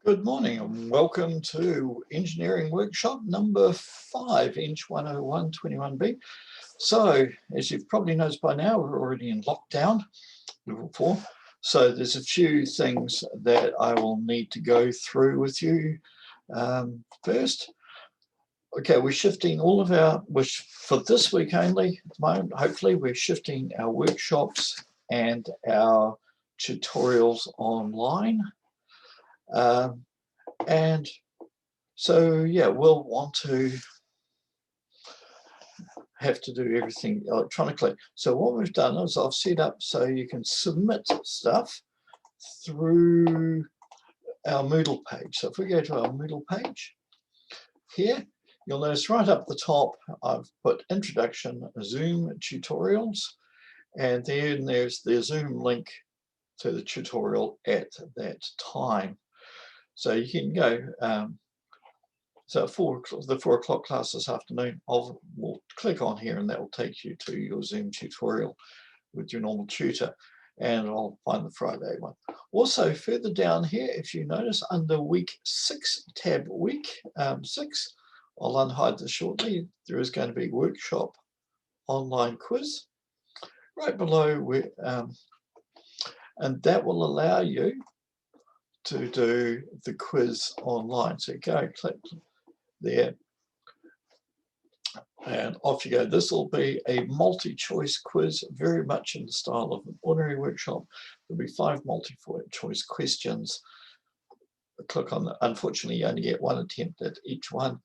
Good morning and welcome to engineering workshop number 5, ENGEN101 21B. So, as you've probably noticed by now, we're already in lockdown, level 4. So there's a few things that I will need to go through with you first. Okay, we're shifting all of our, for this week only at the moment, hopefully we're shifting our workshops and our tutorials online. And so, yeah, we'll want to have to do everything electronically. So what we've done is I've set up so you can submit stuff through our Moodle page. So if we go to our Moodle page here, you'll notice right up the top, I've put introduction Zoom tutorials, and then there's the Zoom link to the tutorial at that time. So you can go, so the 4 o'clock class this afternoon, we'll click on here and that will take you to your Zoom tutorial with your normal tutor, and I'll find the Friday one. Also further down here, if you notice under week 6, tab week 6, I'll unhide this shortly, there is going to be workshop online quiz right below where, and that will allow you to do the quiz online. So go click there and off you go. This will be a multi-choice quiz, very much in the style of an ordinary workshop. There'll be 5 multi-choice questions. Click on that. Unfortunately, you only get 1 attempt at each one,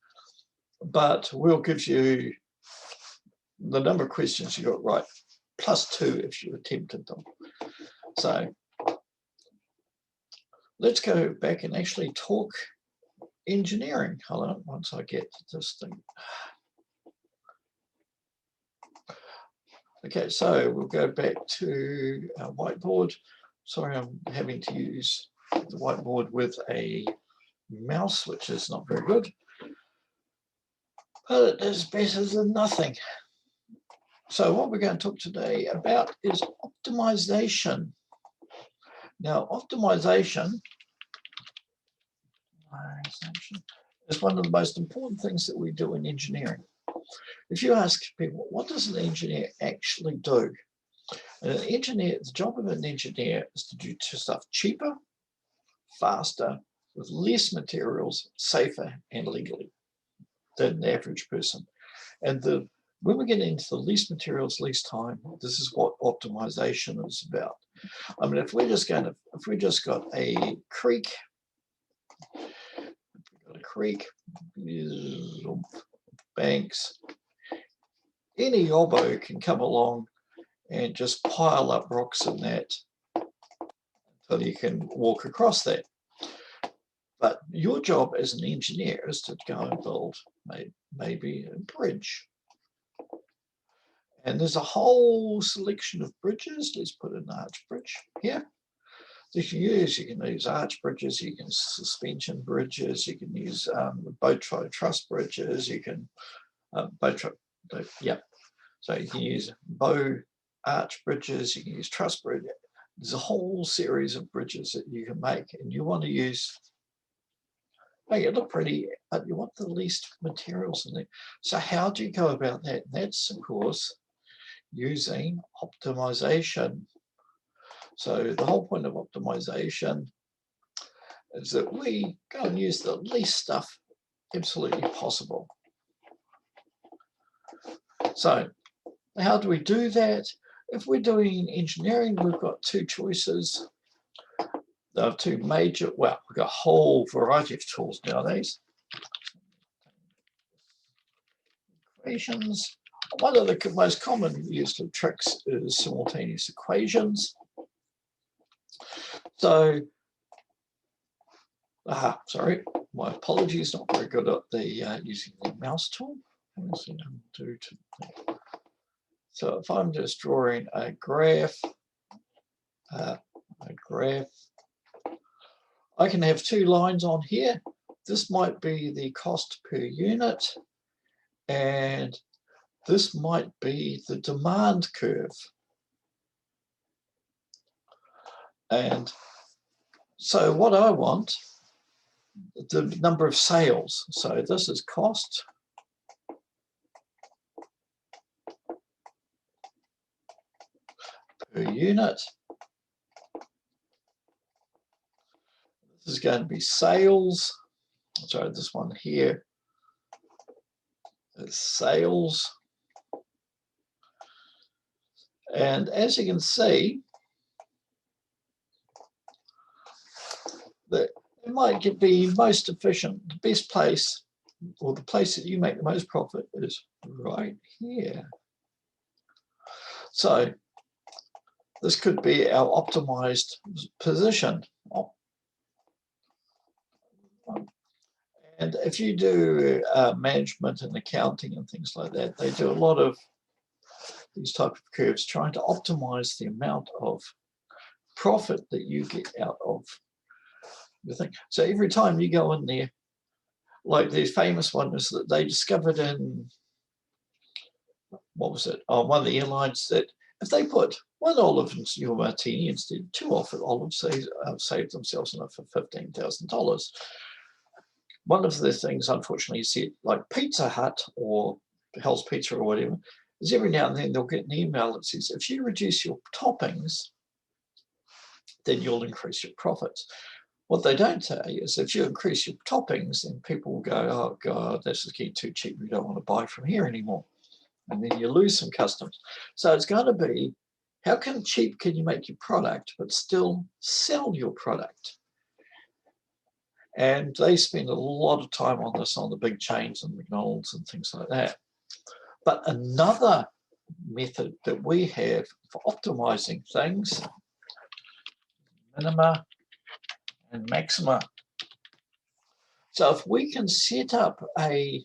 but we'll give you the number of questions you got right, plus 2 if you attempted them. So let's go back and actually talk engineering. Hold on, once I get this thing. Okay, so we'll go back to our whiteboard. Sorry, I'm having to use the whiteboard with a mouse, which is not very good, but it is better than nothing. So what we're going to talk today about is optimization. Now, optimization is one of the most important things that we do in engineering. If you ask people, what does an engineer actually do? And an engineer, the job of an engineer is to do stuff cheaper, faster, with less materials, safer and legally than the average person. And when we get into the least materials, least time, this is what optimization is about. I mean, if we just got a creek, banks, any yobbo can come along and just pile up rocks in that until you can walk across that. But your job as an engineer is to go and build maybe a bridge. And there's a whole selection of bridges. Let's put an arch bridge here. You can use arch bridges, you can suspension bridges, you can use boat truss bridges, you can so you can use bow arch bridges, you can use truss bridge. There's a whole series of bridges that you can make, and you want to make it look pretty, but you want the least materials in there. So how do you go about that? That's, of course, using optimization. So the whole point of optimization is that we go and use the least stuff absolutely possible. So how do we do that? If we're doing engineering, we've got 2 choices. There are 2 major, well, we've got a whole variety of tools nowadays. Equations. One of the most common used tricks is simultaneous equations. So, sorry, my apologies, not very good at the using the mouse tool. So if I'm just drawing a graph, I can have 2 lines on here. This might be the cost per unit, and this might be the demand curve. And so what I want the number of sales. So this is cost per unit. This is going to be sales. Sorry, this one here is sales. And as you can see, that it might be most efficient. The best place, or the place that you make the most profit, is right here. So this could be our optimized position. And if you do management and accounting and things like that, they do a lot of these type of curves trying to optimize the amount of profit that you get out of the thing. So every time you go in there, like the famous one is that they discovered in, what was it? Oh, one of the airlines, that if they put one olive into your martini instead of 2 olives, they saved themselves enough for $15,000. One of the things, unfortunately, you see, like Pizza Hut or Hell's Pizza or whatever, is every now and then they'll get an email that says, if you reduce your toppings, then you'll increase your profits. What they don't say is if you increase your toppings, then people will go, oh God, this is getting too cheap. We don't want to buy from here anymore. And then you lose some customers. So it's going to be, how cheap can you make your product, but still sell your product? And they spend a lot of time on this on the big chains and McDonald's and things like that. But another method that we have for optimizing things, minima and maxima. So if we can set up a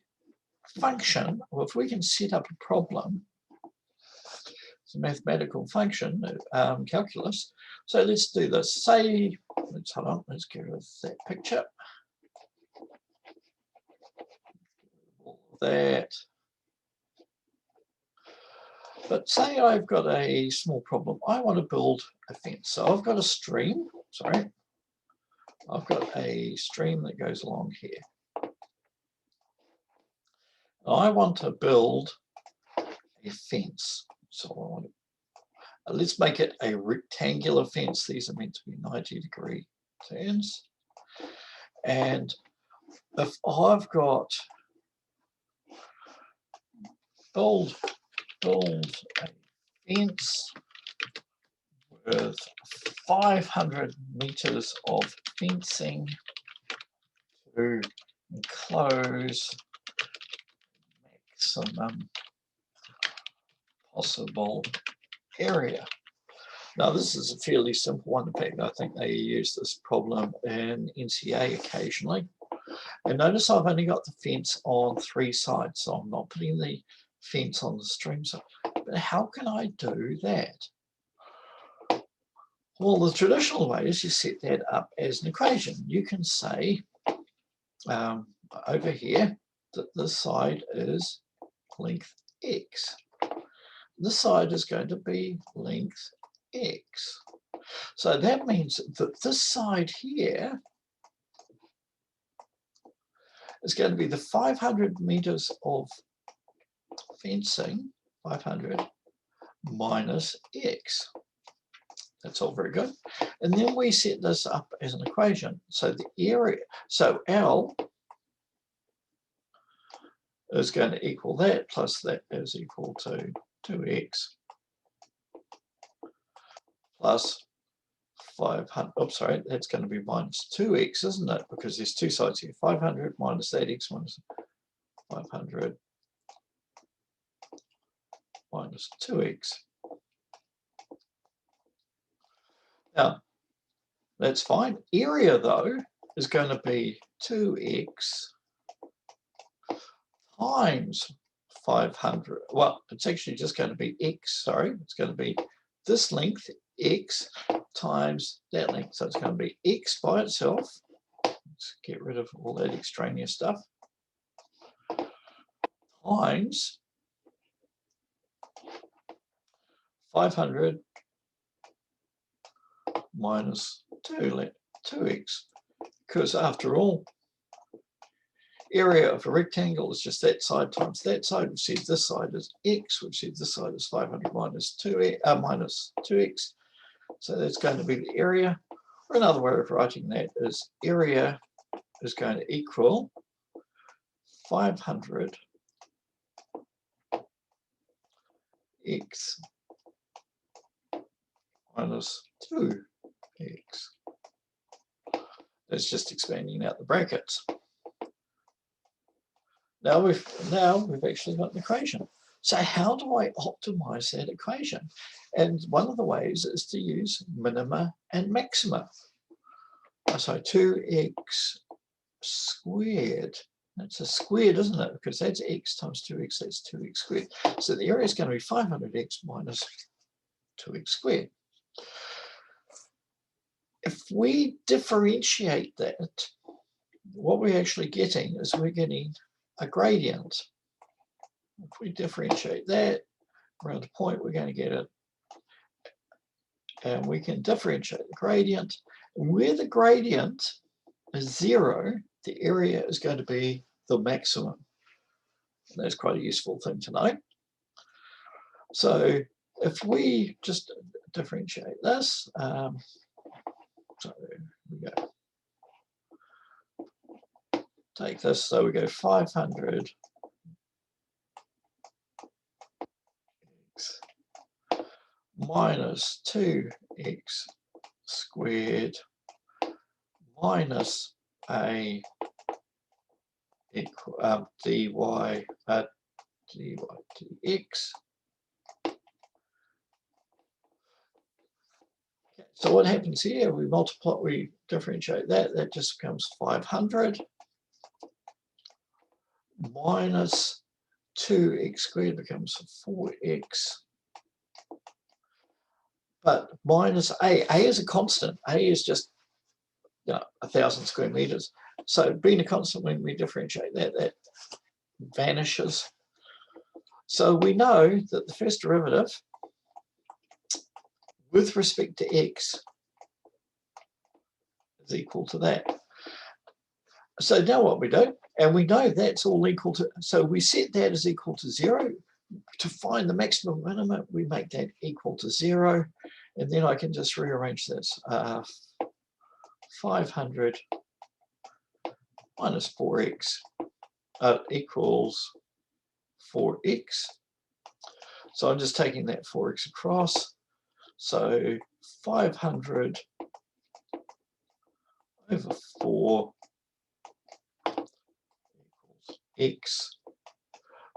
function, or if we can set up a problem, it's a mathematical function, calculus. So let's do this. Say, hold on, let's get rid of that picture. All of that. But say I've got a small problem. I want to build a fence. So I've got a stream, sorry. I've got a stream that goes along here. I want to build a fence. So I want to, let's make it a rectangular fence. These are meant to be 90-degree turns. And if I've got build a fence with 500 meters of fencing to enclose maximum possible area. Now this is a fairly simple one. In fact, I think they use this problem in NCA occasionally. And notice I've only got the fence on 3 sides, so I'm not putting the fence on the stream side. But how can I do that? Well, the traditional way is you set that up as an equation. You can say over here that this side is length x. This side is going to be length x. So that means that this side here is going to be the 500 meters of fencing, 500 minus x. That's all very good. And then we set this up as an equation. So the area, so L is going to equal that, plus that is equal to 2x plus 500, oops, sorry, that's going to be minus 2x, isn't it? Because there's 2 sides here, 500 minus that x minus 500 minus 2x. Now, that's fine. Area, though, is going to be 2x times 500. Well, it's actually just going to be x, sorry. It's going to be this length, x, times that length. So it's going to be x by itself. Let's get rid of all that extraneous stuff. Times 500 minus 2x. Because after all, area of a rectangle is just that side times that side. We've said this side is x. We've said this side is 500 minus 2x. So that's going to be the area. Or another way of writing that is area is going to equal 500 x minus 2x. That's just expanding out the brackets. Now we've actually got an equation. So how do I optimize that equation? And one of the ways is to use minima and maxima. So 2x squared. That's a squared, isn't it? Because that's x times 2x, that's 2x squared. So the area is going to be 500x minus 2x squared. If we differentiate that, what we're actually getting is we're getting a gradient. If we differentiate that around a point, we're going to get it. And we can differentiate the gradient. And where the gradient is 0, the area is going to be the maximum. And that's quite a useful thing to know. So if we just differentiate this, so we go. Take this, so we go 500 x minus 2x squared minus a equal dy dx. So what happens here? We multiply, we differentiate that. That just becomes 500 minus 2x squared becomes 4x. But minus a. A is a constant. A is just 1,000 square meters. So being a constant, when we differentiate that, that vanishes. So we know that the first derivative with respect to x is equal to that. So now what we do, and we know that's all equal to, so we set that as equal to 0. To find the maximum minimum, we make that equal to 0. And then I can just rearrange this. 500 minus 4x equals 4x. So I'm just taking that 4x across. So 500 over 4 equals x,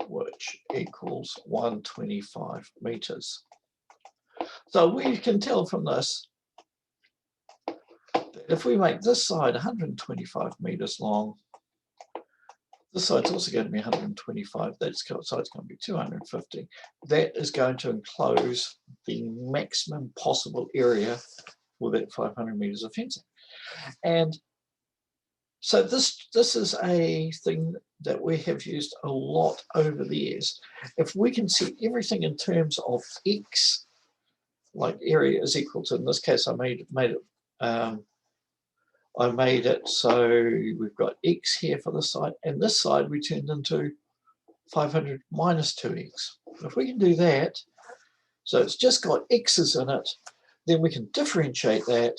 which equals 125 meters. So we can tell from this that if we make this side 125 meters long, this side's also going to be 125, that side's going to be 250. That is going to enclose the maximum possible area for that 500 meters of fencing. And so this is a thing that we have used a lot over the years. If we can see everything in terms of x, like area is equal to, in this case I made it so we've got x here for this side, and this side we turned into 500 minus 2x. If we can do that, so it's just got x's in it, then we can differentiate that.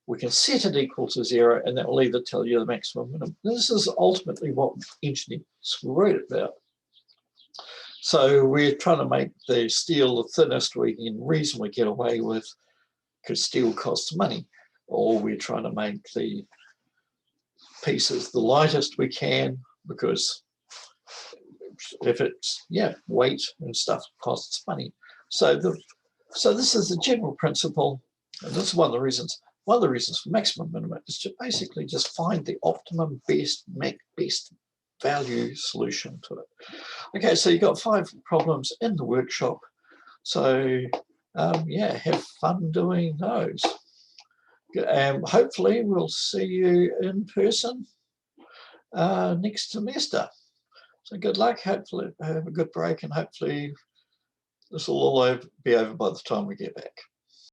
We can set it equal to 0, and that will either tell you the maximum minimum. This is ultimately what engineers wrote about. So we're trying to make the steel the thinnest we can reasonably get away with, because steel costs money. Or we're trying to make the pieces the lightest we can, because if it's, weight and stuff costs money. So this is the general principle, and this is one of the reasons for maximum minimum is to basically just find the optimum best value solution to it. Okay, so you've got 5 problems in the workshop. So have fun doing those. Hopefully we'll see you in person next semester. So good luck, hopefully have a good break, and hopefully this will all be over by the time we get back.